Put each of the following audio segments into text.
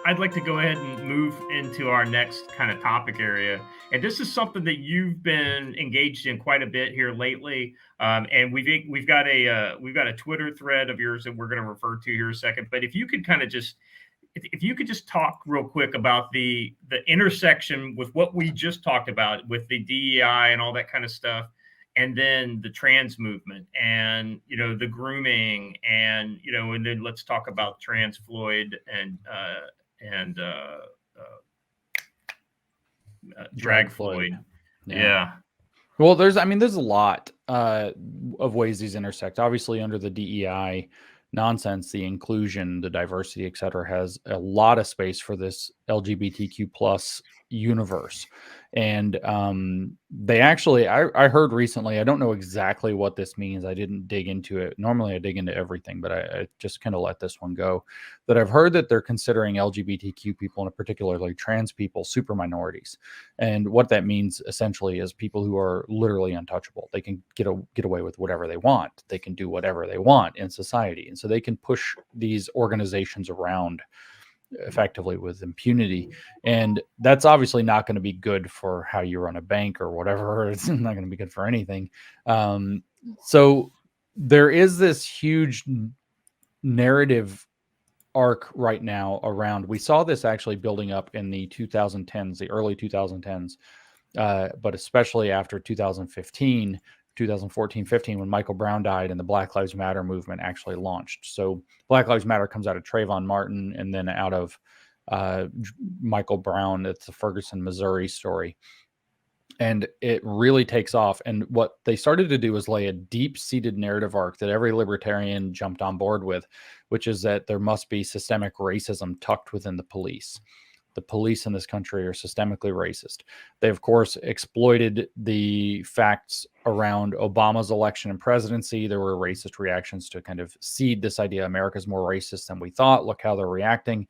I'd like to go ahead and move into our next kind of topic area. And this is something that you've been engaged in quite a bit here lately. And we've got a Twitter thread of yours that we're going to refer to here in a second. But if you could kind of just if you could just talk real quick about the intersection with what we just talked about with the DEI and all that kind of stuff, and then the trans movement and the grooming and then let's talk about Transfloyd and drag Floyd. Yeah. Well, there's a lot of ways these intersect. Obviously, under the DEI nonsense, the inclusion, the diversity, et cetera, has a lot of space for this LGBTQ plus universe. And they actually, I heard recently, I don't know exactly what this means. I didn't dig into it. Normally I dig into everything, but I just kind of let this one go. That I've heard that they're considering LGBTQ people, and particularly trans people, super minorities. And what that means essentially is people who are literally untouchable. They can get away with whatever they want. They can do whatever they want in society. And so they can push these organizations around effectively with impunity. And that's obviously not going to be good for how you run a bank or whatever. It's not going to be good for anything. So there is this huge narrative arc right now around, we saw this actually building up in the 2010s, the early 2010s, but especially after 2014, 15, when Michael Brown died and the Black Lives Matter movement actually launched. So Black Lives Matter comes out of Trayvon Martin and then out of Michael Brown. It's the Ferguson, Missouri story. And it really takes off. And what they started to do is lay a deep-seated narrative arc that every libertarian jumped on board with, which is that there must be systemic racism tucked within the police. The police in this country are systemically racist. They, of course, exploited the facts around Obama's election and presidency. There were racist reactions to kind of seed this idea America's more racist than we thought. Look how they're reacting.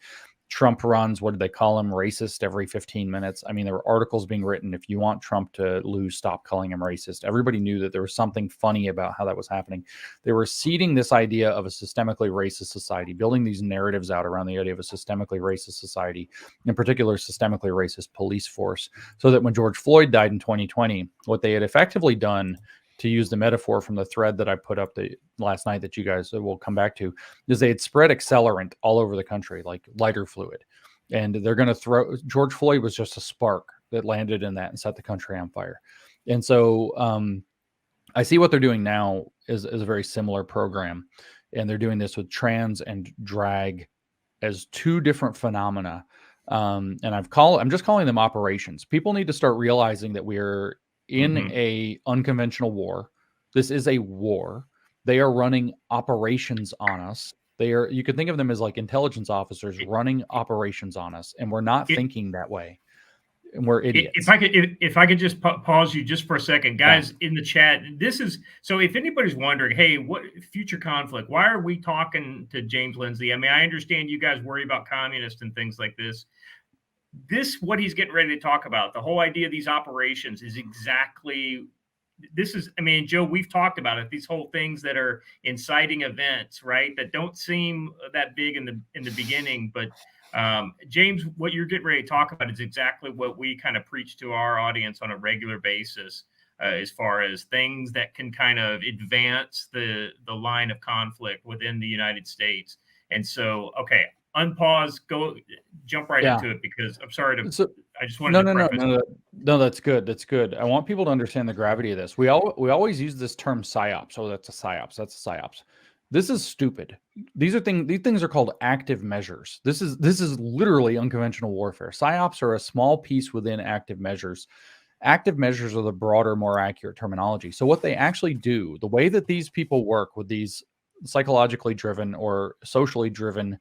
Trump runs, what did they call him? Racist every 15 minutes. I mean, there were articles being written, if you want Trump to lose, stop calling him racist. Everybody knew that there was something funny about how that was happening. They were seeding this idea of a systemically racist society, building these narratives out around the idea of a systemically racist society, in particular, systemically racist police force, so that when George Floyd died in 2020, what they had effectively done, to use the metaphor from the thread that I put up last night that you guys will come back to, is they had spread accelerant all over the country, like lighter fluid. And they're going to throw, George Floyd was just a spark that landed in that and set the country on fire. And so I see what they're doing now is a very similar program. And they're doing this with trans and drag as two different phenomena. And I'm just calling them operations. People need to start realizing that we're in a unconventional war. This is a war. They are running operations on us. You could think of them as like intelligence officers running operations on us, and we're not thinking that way. And we're idiots. If I could just pause you just for a second, guys, in the chat. This is so. If anybody's wondering, hey, what future conflict? Why are we talking to James Lindsay? I mean, I understand you guys worry about communists and things like this. What he's getting ready to talk about, the whole idea of these operations is exactly this is, I mean, Joe, we've talked about it, these whole things that are inciting events, right? That don't seem that big in the beginning, but James, what you're getting ready to talk about is exactly what we kind of preach to our audience on a regular basis, as far as things that can kind of advance the line of conflict within the United States. And so, okay, unpause, jump right into it, because I'm sorry to. I just wanted to. No, that's good. That's good. I want people to understand the gravity of this. We always use this term psyops. Oh, that's a psyops. That's a psyops. This is stupid. These things are called active measures. This is literally unconventional warfare. Psyops are a small piece within active measures. Active measures are the broader, more accurate terminology. So what they actually do, the way that these people work with these psychologically driven or socially driven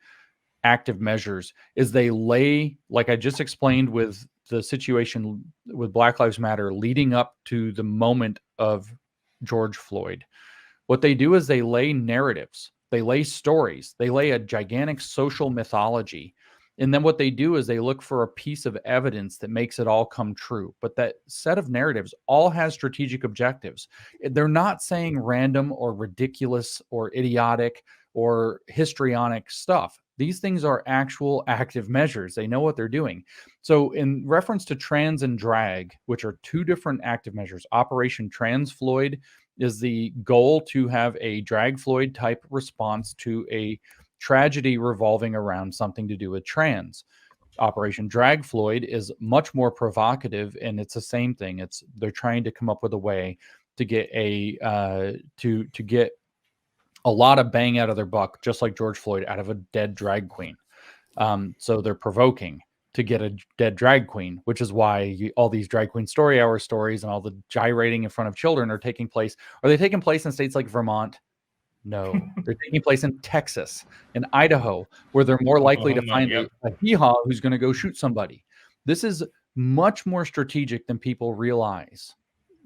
active measures, is they lay, like I just explained with the situation with Black Lives Matter leading up to the moment of George Floyd. What they do is they lay narratives, they lay stories, they lay a gigantic social mythology. And then what they do is they look for a piece of evidence that makes it all come true. But that set of narratives all has strategic objectives. They're not saying random or ridiculous or idiotic or histrionic stuff. These things are actual active measures. They know what they're doing. So in reference to trans and drag, which are two different active measures, Operation Transfloyd is the goal to have a drag Floyd type response to a tragedy revolving around something to do with trans. Operation Drag Floyd is much more provocative, and it's the same thing. They're trying to come up with a way to get to get a lot of bang out of their buck, just like George Floyd out of a dead drag queen. So they're provoking to get a dead drag queen, which is why all these drag queen story hour stories and all the gyrating in front of children are taking place. Are they taking place in states like Vermont? No, they're taking place in Texas and Idaho, where they're more likely to find a hee-haw who's going to go shoot somebody. This is much more strategic than people realize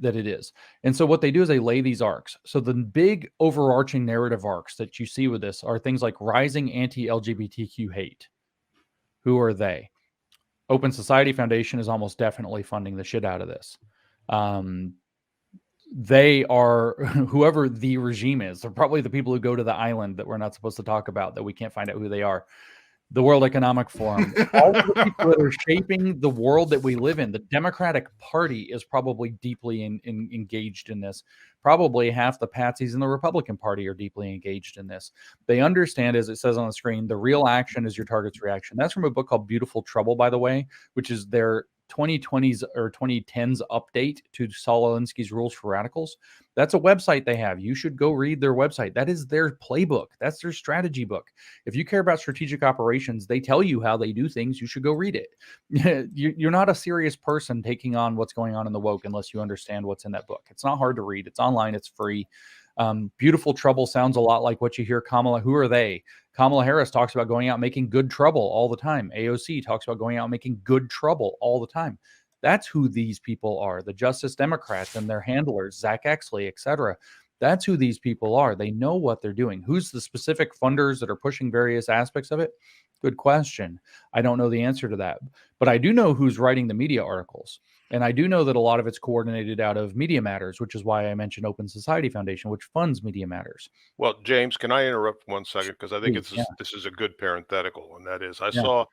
that it is. And so what they do is they lay these arcs. So the big overarching narrative arcs that you see with this are things like rising anti-LGBTQ hate. Who are they? Open Society Foundation is almost definitely funding the shit out of this. They are, whoever the regime is, they're probably the people who go to the island that we're not supposed to talk about, that we can't find out who they are. The World Economic Forum, all of the people that are shaping the world that we live in. The Democratic Party is probably deeply engaged in this. Probably half the patsies in the Republican Party are deeply engaged in this. They understand, as it says on the screen, the real action is your target's reaction. That's from a book called Beautiful Trouble, by the way, which is their 2020s or 2010s update to Saul Alinsky's Rules for Radicals. That's a website they have. You should go read their website. That is their playbook. That's their strategy book. If you care about strategic operations, they tell you how they do things. You should go read it. You're not a serious person taking on what's going on in the woke unless you understand what's in that book. It's not hard to read. It's online. It's free. Beautiful Trouble sounds a lot like what you hear Kamala. Who are they? Kamala Harris talks about going out making good trouble all the time. AOC talks about going out making good trouble all the time. That's who these people are. The Justice Democrats and their handlers, Zach Exley, etc. That's who these people are. They know what they're doing. Who's the specific funders that are pushing various aspects of it? Good question. I don't know the answer to that. But I do know who's writing the media articles. And I do know that a lot of it's coordinated out of Media Matters, which is why I mentioned Open Society Foundation, which funds Media Matters. Well, James, can I interrupt 1 second? Because I think this is a good parenthetical, and that is I saw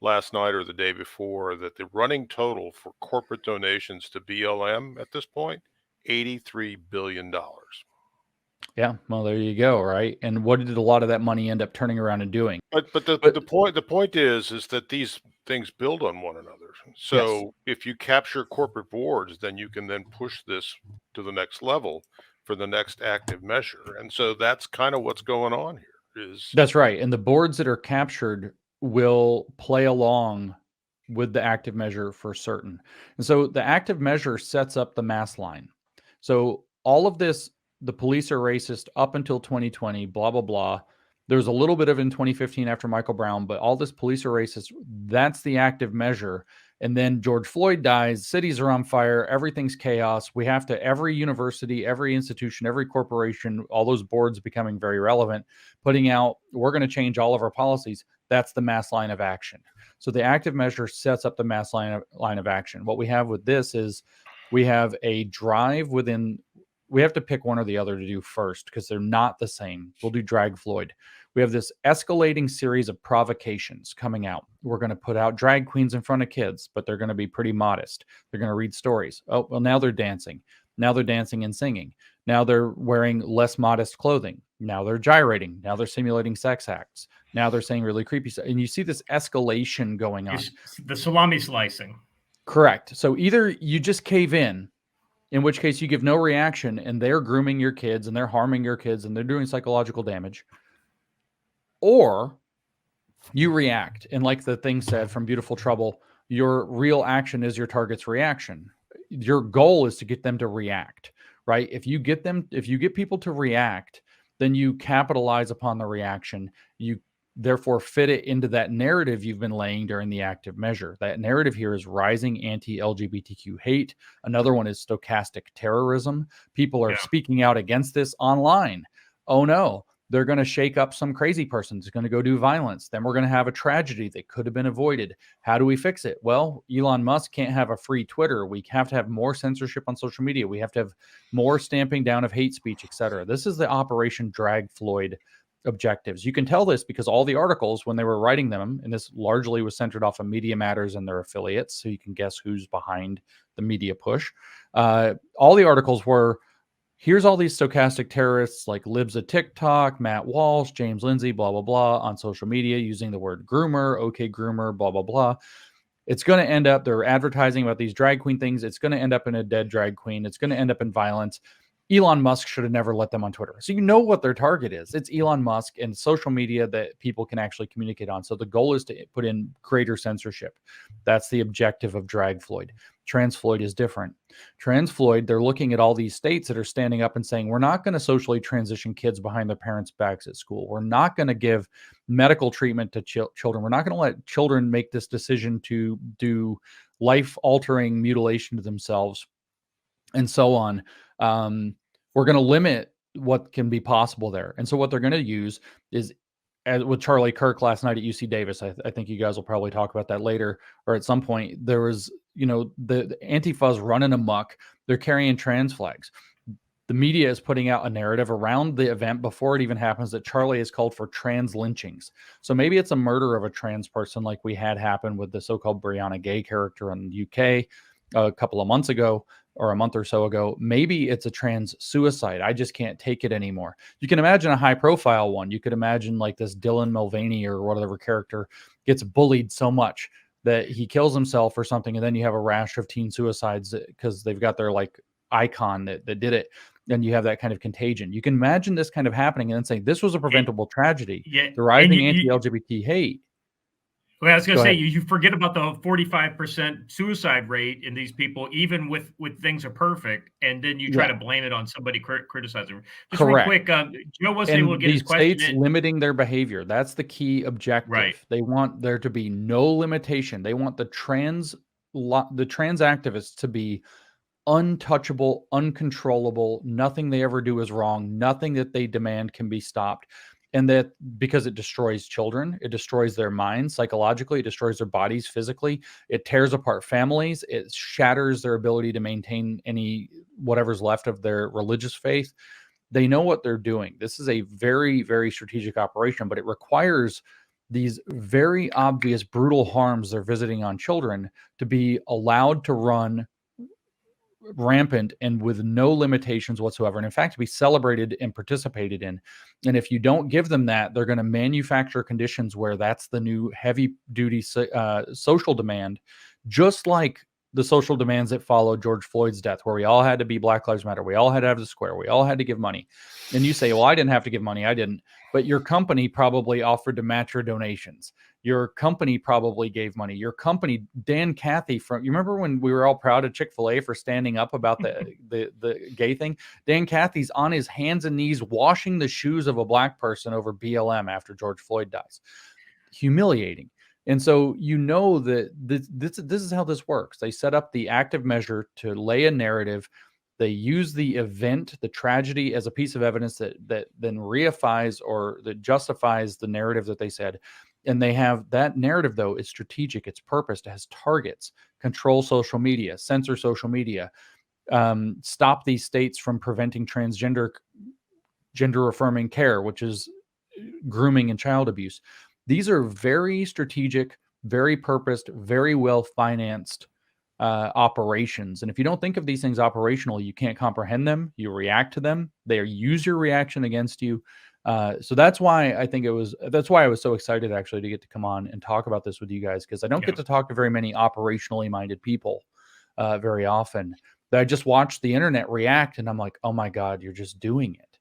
last night or the day before that the running total for corporate donations to BLM at this point, $83 billion. Yeah, well, there you go, right? And what did a lot of that money end up turning around and doing? But the point is that these things build on one another. So if you capture corporate boards, then you can then push this to the next level for the next active measure. And so that's kind of what's going on here. That's right. And the boards that are captured will play along with the active measure for certain. And so the active measure sets up the mass line. So all of this, the police are racist up until 2020, blah, blah, blah. There's a little bit of in 2015 after Michael Brown, but all this police are racist. That's the active measure. And then George Floyd dies, cities are on fire, everything's chaos. We have to, every university, every institution, every corporation, all those boards becoming very relevant, putting out, we're going to change all of our policies. That's the mass line of action. So the active measure sets up the mass line of action. What we have with this is we have a drive within, we have to pick one or the other to do first because they're not the same. We'll do Drag Floyd. We have this escalating series of provocations coming out. We're going to put out drag queens in front of kids, but they're going to be pretty modest. They're going to read stories. Oh, well, now they're dancing. Now they're dancing and singing. Now they're wearing less modest clothing. Now they're gyrating. Now they're simulating sex acts. Now they're saying really creepy stuff. And you see this escalation going on. The salami slicing. Correct. So either you just cave in which case you give no reaction and they're grooming your kids and they're harming your kids and they're doing psychological damage, or you react. And like the thing said from Beautiful Trouble, your real action is your target's reaction. Your goal is to get them to react, right? If you get people to react, then you capitalize upon the reaction. You therefore fit it into that narrative you've been laying during the active measure. That narrative here is rising anti-LGBTQ hate. Another one is stochastic terrorism. People are speaking out against this online. Oh no, they're going to shake up some crazy person who's going to go do violence. Then we're going to have a tragedy that could have been avoided. How do we fix it? Well, Elon Musk can't have a free Twitter. We have to have more censorship on social media. We have to have more stamping down of hate speech, etc. This is the Operation Drag Floyd objectives. You can tell this because all the articles, when they were writing them, and this largely was centered off of Media Matters and their affiliates, so you can guess who's behind the media push. All the articles were, here's all these stochastic terrorists like Libs of TikTok, Matt Walsh, James Lindsay, blah, blah, blah, on social media using the word groomer, okay, groomer, blah, blah, blah. It's going to end up, they're advertising about these drag queen things. It's going to end up in a dead drag queen. It's going to end up in violence. Elon Musk should have never let them on Twitter. So you know what their target is. It's Elon Musk and social media that people can actually communicate on. So the goal is to put in greater censorship. That's the objective of Floyd. Transfloyd is different. Transfloyd, they're looking at all these states that are standing up and saying, we're not going to socially transition kids behind their parents' backs at school. We're not going to give medical treatment to children. We're not going to let children make this decision to do life-altering mutilation to themselves and so on. We're going to limit what can be possible there. And so what they're going to use is, as with Charlie Kirk last night at UC Davis, I think you guys will probably talk about that later, or at some point, there was, the Antifa's running amok. They're carrying trans flags. The media is putting out a narrative around the event before it even happens that Charlie has called for trans lynchings. So maybe it's a murder of a trans person like we had happen with the so-called Brianna Gay character in the UK a couple of months ago, or a month or so ago. Maybe it's a trans suicide. I just can't take it anymore. You can imagine a high profile one. You could imagine like this Dylan Mulvaney or whatever character gets bullied so much that he kills himself or something. And then you have a rash of teen suicides because they've got their like icon that did it. Then you have that kind of contagion. You can imagine this kind of happening and then saying this was a preventable tragedy. Yeah, the rising anti-LGBT hate. Well, I was going to say, you forget about the 45% suicide rate in these people, even with things are perfect, and then you try to blame it on somebody criticizing. Just Correct. real quick, Joe was and able to get his question states limiting their behavior. That's the key objective. Right. They want there to be no limitation. They want the trans activists to be untouchable, uncontrollable. Nothing they ever do is wrong. Nothing that they demand can be stopped. And that because it destroys children, it destroys their minds psychologically, it destroys their bodies physically, it tears apart families, it shatters their ability to maintain whatever's left of their religious faith. They know what they're doing. This is a very, very strategic operation, but it requires these very obvious brutal harms they're visiting on children to be allowed to run rampant and with no limitations whatsoever, and in fact to be celebrated and participated in. And if you don't give them that, they're going to manufacture conditions where that's the new heavy duty social demand, just like the social demands that followed George Floyd's death, where we all had to be Black Lives Matter, we all had to have the square, we all had to give money. And you say, well, I didn't have to give money. I didn't. But your company probably offered to match your donations. Your company probably gave money. Your company, Dan Cathy, you remember when we were all proud of Chick-fil-A for standing up about the gay thing? Dan Cathy's on his hands and knees washing the shoes of a Black person over BLM after George Floyd dies. Humiliating. And so you know that this is how this works. They set up the active measure to lay a narrative. They use the event, the tragedy, as a piece of evidence that then reifies or that justifies the narrative that they said. And they have that narrative, though, is strategic. It's purposed. It has targets. Control social media, censor social media, stop these states from preventing gender-affirming care, which is grooming and child abuse. These are very strategic, very purposed, very well-financed operations. And if you don't think of these things operationally, you can't comprehend them. You react to them. They use your reaction against you. So that's why I was so excited actually to get to come on and talk about this with you guys, because I don't get to talk to very many operationally minded people very often. That I just watch the internet react and I'm like, oh my God, you're just doing it.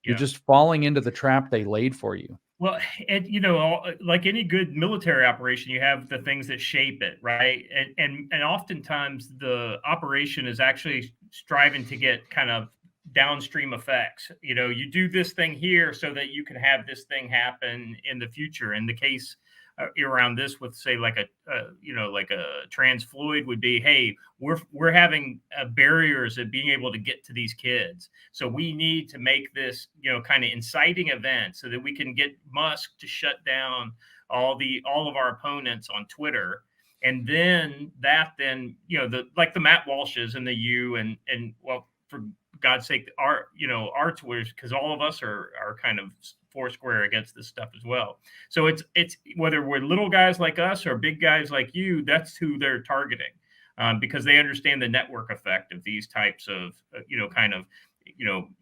You're just falling into the trap they laid for you. Well, and like any good military operation, you have the things that shape it, right? And oftentimes the operation is actually striving to get kind of downstream effects. You do this thing here so that you can have this thing happen in the future. In the case around this, with say like a Transfloyd would be, hey, we're having barriers of being able to get to these kids, so we need to make this kind of inciting event so that we can get Musk to shut down all of our opponents on Twitter. And then the Matt Walshes and the and well, for God's sake, our Twitters, because all of us are kind of four square against this stuff as well. So it's whether we're little guys like us or big guys like you, that's who they're targeting, because they understand the network effect of these types of kind of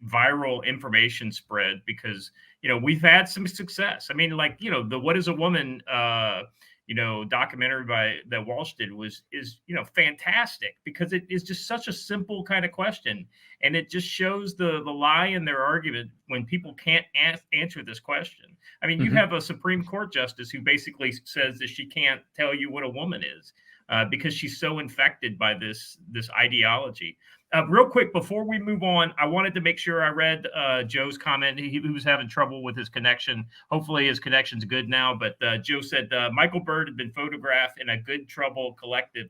viral information spread, because we've had some success. I mean, like the What Is a Woman documentary that Walsh did is fantastic, because it is just such a simple kind of question, and it just shows the lie in their argument when people can't answer this question. I mean, you have a Supreme Court justice who basically says that she can't tell you what a woman is, because she's so infected by this ideology. Real quick, before we move on, I wanted to make sure I read Joe's comment. He was having trouble with his connection. Hopefully his connection's good now. But Joe said Michael Bird had been photographed in a Good Trouble Collective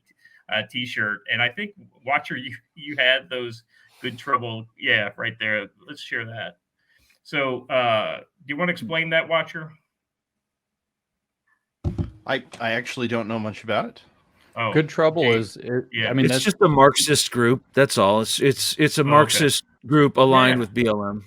T-shirt. And I think, Watcher, you had those Good Trouble. Yeah, right there. Let's share that. So do you want to explain that, Watcher? I actually don't know much about it. Oh, Good Trouble okay. I mean, it's just a Marxist group. That's all. It's a Marxist group aligned with BLM.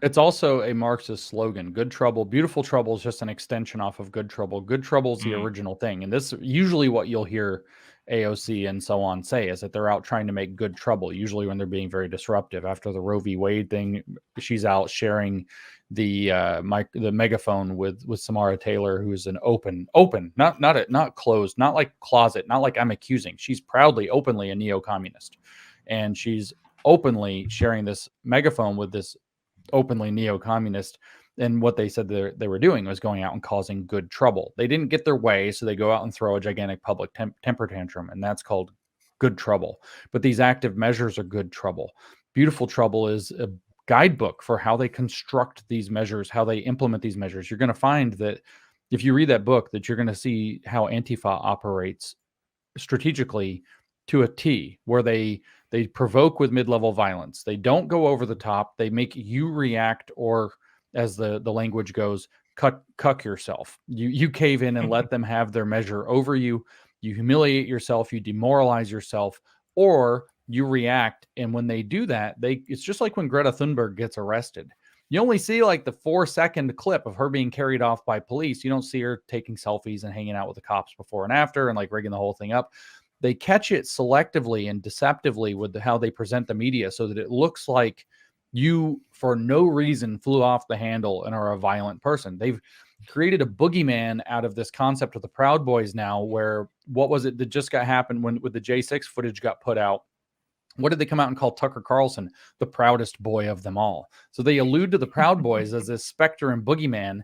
It's also a Marxist slogan. Good Trouble, Beautiful Trouble is just an extension off of Good Trouble. Good Trouble is the original thing. And this usually what you'll hear AOC and so on say is that they're out trying to make good trouble, usually when they're being very disruptive. After the Roe v. Wade thing, she's out sharing the megaphone with Samara Taylor, who's an open, not closed, not like closet, not like I'm accusing. She's proudly, openly a neo-communist. And she's openly sharing this megaphone with this openly neo-communist. And what they said they were doing was going out and causing good trouble. They didn't get their way, so they go out and throw a gigantic public temper tantrum, and that's called good trouble. But these active measures are good trouble. Beautiful Trouble is a guidebook for how they construct these measures, how they implement these measures. You're going to find that if you read that book, that you're going to see how Antifa operates strategically to a T, where they provoke with mid-level violence. They don't go over the top. They make you react, or as the language goes, cuck yourself. You cave in and let them have their measure over you. You humiliate yourself. You demoralize yourself, or you react. And when they do that, it's just like when Greta Thunberg gets arrested. You only see like the 4-second clip of her being carried off by police. You don't see her taking selfies and hanging out with the cops before and after and like rigging the whole thing up. They catch it selectively and deceptively with how they present the media, so that it looks like you, for no reason, flew off the handle and are a violent person. They've created a boogeyman out of this concept of the Proud Boys now, where what was it that just happened with the J6 footage got put out? What did they come out and call Tucker Carlson the proudest boy of them all? So they allude to the Proud Boys as this specter and boogeyman,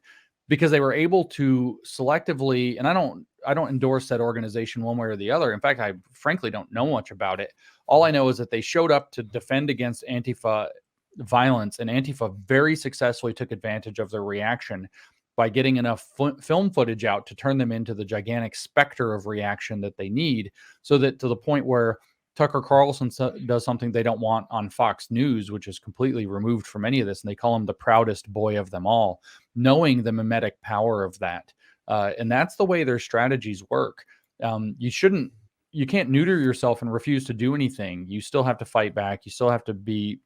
because they were able to selectively, and I don't endorse that organization one way or the other. In fact, I frankly don't know much about it. All I know is that they showed up to defend against Antifa violence, and Antifa very successfully took advantage of their reaction by getting enough film footage out to turn them into the gigantic specter of reaction that they need, so that to the point where Tucker Carlson does something they don't want on Fox News, which is completely removed from any of this, and they call him the proudest boy of them all, knowing the mimetic power of that. And that's the way their strategies work. You can't neuter yourself and refuse to do anything. You still have to fight back. You still have to be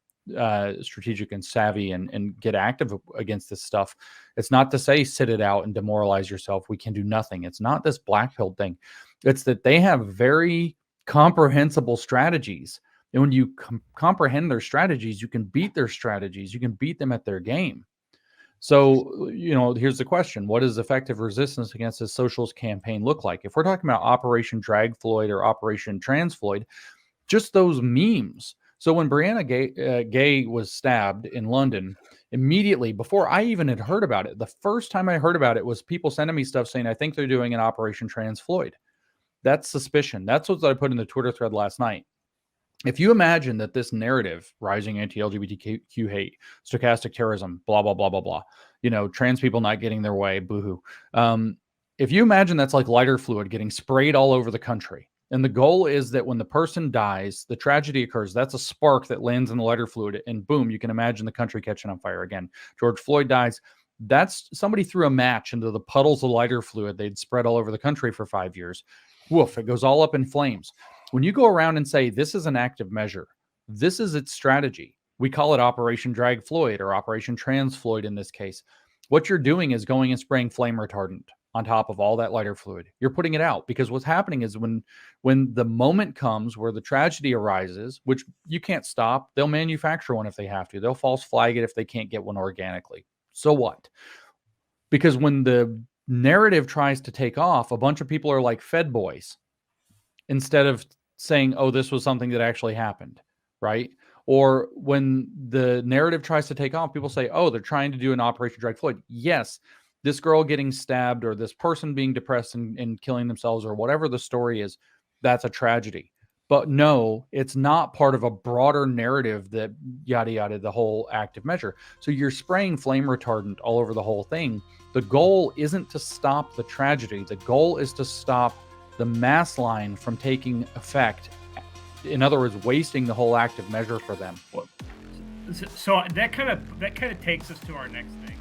strategic and savvy and get active against this stuff. It's not to say sit it out and demoralize yourself. We can do nothing. It's not this black pill thing. It's that they have very comprehensible strategies. And when you comprehend their strategies, you can beat their strategies. You can beat them at their game. So, here's the question. What does effective resistance against a socialist campaign look like? If we're talking about Operation Drag Floyd or Operation Transfloyd, just those memes. So when Brianna Gay was stabbed in London, immediately, before I even had heard about it, the first time I heard about it was people sending me stuff saying, I think they're doing an Operation Transfloyd. That's suspicion. That's what I put in the Twitter thread last night. If you imagine that this narrative, rising anti-LGBTQ hate, stochastic terrorism, blah, blah, blah, blah, blah, trans people not getting their way, boohoo. If you imagine that's like lighter fluid getting sprayed all over the country, and the goal is that when the person dies, the tragedy occurs, that's a spark that lands in the lighter fluid, and boom, you can imagine the country catching on fire again. George Floyd dies. That's somebody threw a match into the puddles of lighter fluid they'd spread all over the country for 5 years. Woof, it goes all up in flames. When you go around and say, this is an active measure, this is its strategy. We call it Operation Drag Floyd or Operation Transfloyd in this case. What you're doing is going and spraying flame retardant on top of all that lighter fluid. You're putting it out, because what's happening is when the moment comes where the tragedy arises, which you can't stop, they'll manufacture one if they have to. They'll false flag it if they can't get one organically. So what? Because when the narrative tries to take off, a bunch of people are like Fed boys instead of saying, oh, this was something that actually happened, right? Or when the narrative tries to take off, people say, oh, they're trying to do an Operation Drag Floyd. Yes, this girl getting stabbed or this person being depressed and killing themselves or whatever the story is, that's a tragedy. But no, it's not part of a broader narrative that yada, yada, the whole active measure. So you're spraying flame retardant all over the whole thing. The goal isn't to stop the tragedy. The goal is to stop the mass line from taking effect. In other words, wasting the whole active measure for them. So that kind of takes us to our next thing.